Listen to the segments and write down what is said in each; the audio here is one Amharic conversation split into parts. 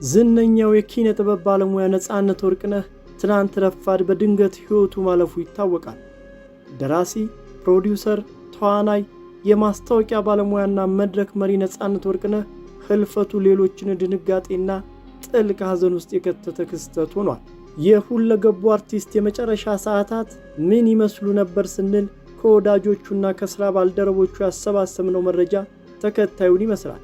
ዝነኛው የኪነ ጥበብ ባለሙያ ነጻነት ወርቅነህ ትናንት ረፋድ በድንገት ሕይወቱ ማለፉ ይታወቃል። ደራሲ፣ ፕሮዲውሰር፣ ተዋናይ፣ የማስታወቂያ ባለሙያና መድረክ መሪ ነጻነት ወርቅነህ ህልፈቱ ሌሎችን ድንጋጤና ጥልቅ ሐዘን ውስጥ የከተተ ክስተት ሆኗል። የሁለገቡ አርቲስት የመጨረሻ ሰዓታት ምን ይመስሉ ነበር ስንል ከወዳጆቹና ከሥራ ባልደረቦቹ ያሰባሰብነው መረጃ ተከታዩን ይመስላል።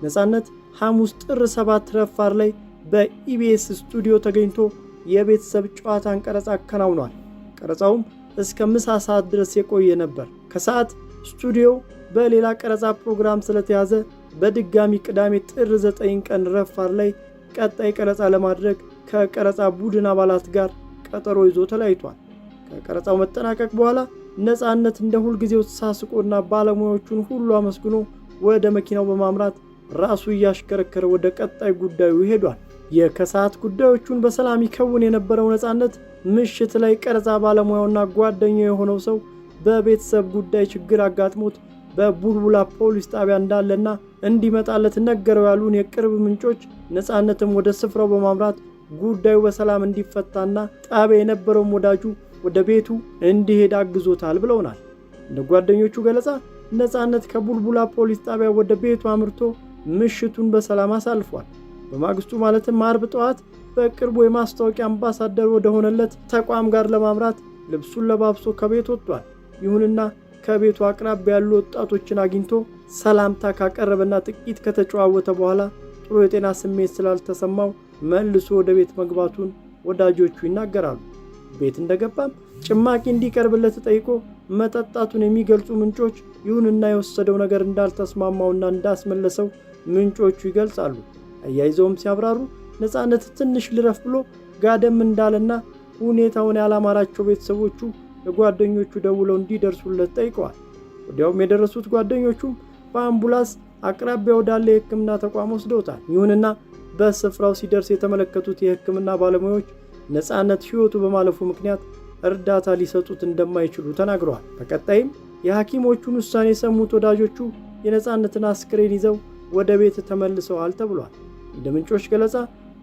ነጻነት ሐሙስ ጥር 7 ረፋድ ላይ በኢቢኤስ ስቱዲዮ ተገኝቶ የቤተሰብ ጨዋታን ቀረጻ አከናውኗል። ቀረጻውም እስከ ምሳ ሰዓት ድረስ የቆየ ነበር። ከሰዓት ስቱዲዮ በሌላ ቀረጻ ፕሮግራም ስለተያዘ በድጋሚ ቅዳሜ ጥር 9 ቀን ረፋድ ላይ ቀጣይ ቀረጻ ለማድረግ ከቀረጻ ቡድን አባላት ጋር ቀጠሮ ይዞ ተለያይቷል። ከቀረጻው መጠናቀቅ በኋላ ነጻነት እንደ ሁልጊዜው ተሳስቆና ባለሙያዎቹን ሁሉ አመስግኖ ወደ መኪናው በማምራት ራሱ እያሽከረከረ ወደ ቀጣይ ጉዳዩ ሄዷል። የከሰዓት ጉዳዮቹን በሰላም ይከውን የነበረው ነጻነት ምሽት ላይ ቀረጻ ባለሙያውና ጓደኛው የሆነው ሰው በቤተሰብ ጉዳይ ችግር አጋጥሞት በቡልቡላ ፖሊስ ጣቢያ እንዳለና እንዲመጣለት ነገረው ያሉን የቅርብ ምንጮች ነጻነትም ወደ ስፍራው በማምራት ጉዳዩ በሰላም እንዲፈታና ጣቢያ የነበረውም ወዳጁ ወደ ቤቱ እንዲሄድ አግዞታል ብለውናል። እንደ ጓደኞቹ ገለጻ ነጻነት ከቡልቡላ ፖሊስ ጣቢያ ወደ ቤቱ አምርቶ ምሽቱን በሰላም አሳልፏል። በማግስቱ ማለትም አርብ ጠዋት በቅርቡ የማስታወቂያ አምባሳደር ወደ ሆነለት ተቋም ጋር ለማምራት ልብሱን ለባብሶ ከቤት ወጥቷል። ይሁንና ከቤቱ አቅራቢያ ያሉ ወጣቶችን አግኝቶ ሰላምታ ካቀረበና ጥቂት ከተጨዋወተ በኋላ ጥሩ የጤና ስሜት ስላልተሰማው መልሶ ወደ ቤት መግባቱን ወዳጆቹ ይናገራሉ። ቤት እንደገባም ጭማቂ እንዲቀርብለት ጠይቆ መጠጣቱን የሚገልጹ ምንጮች ይሁንና የወሰደው ነገር እንዳልተስማማውና እንዳስመለሰው ምንጮቹ ይገልጻሉ። አያይዘውም ሲያብራሩ ነጻነት ትንሽ ልረፍ ብሎ ጋደም እንዳለና ሁኔታውን ያላማራቸው ቤተሰቦቹ ለጓደኞቹ ደውለው እንዲደርሱለት ጠይቀዋል። ወዲያውም የደረሱት ጓደኞቹም በአምቡላንስ አቅራቢያ ወዳለ የሕክምና ተቋም ወስደውታል። ይሁንና በስፍራው ሲደርስ የተመለከቱት የሕክምና ባለሙያዎች ነጻነት ሕይወቱ በማለፉ ምክንያት እርዳታ ሊሰጡት እንደማይችሉ ተናግረዋል። በቀጣይም የሐኪሞቹን ውሳኔ የሰሙት ወዳጆቹ የነጻነትን አስክሬን ይዘው ወደ ቤት ተመልሰዋል ተብሏል። እንደ ምንጮች ገለጻ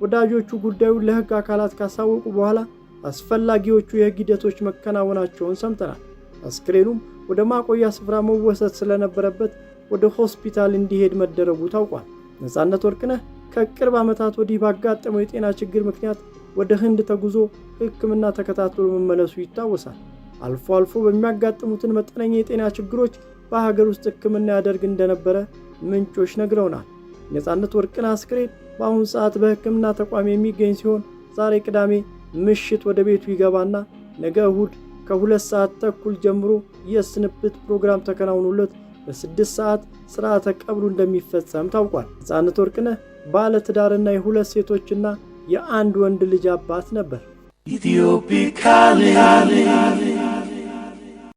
ወዳጆቹ ጉዳዩን ለሕግ አካላት ካሳወቁ በኋላ አስፈላጊዎቹ የሕግ ሂደቶች መከናወናቸውን ሰምተናል። አስክሬኑም ወደ ማቆያ ስፍራ መወሰድ ስለነበረበት ወደ ሆስፒታል እንዲሄድ መደረጉ ታውቋል። ነጻነት ወርቅነህ ከቅርብ ዓመታት ወዲህ ባጋጠመው የጤና ችግር ምክንያት ወደ ህንድ ተጉዞ ሕክምና ተከታትሎ መመለሱ ይታወሳል። አልፎ አልፎ በሚያጋጥሙትን መጠነኛ የጤና ችግሮች በሀገር ውስጥ ሕክምና ያደርግ እንደነበረ ምንጮች ነግረውናል። ነጻነት ወርቅነህ አስክሬን በአሁኑ ሰዓት በሕክምና ተቋም የሚገኝ ሲሆን ዛሬ ቅዳሜ ምሽት ወደ ቤቱ ይገባና ነገ እሁድ ከ2 ሰዓት ተኩል ጀምሮ የስንብት ፕሮግራም ተከናውኖለት በ6 ሰዓት ሥርዓተ ቀብሩ እንደሚፈጸም ታውቋል። ነጻነት ወርቅነህ ባለ ትዳርና የ2 ሴቶችና የ1 ወንድ ልጅ አባት ነበር። ኢትዮፒካሊ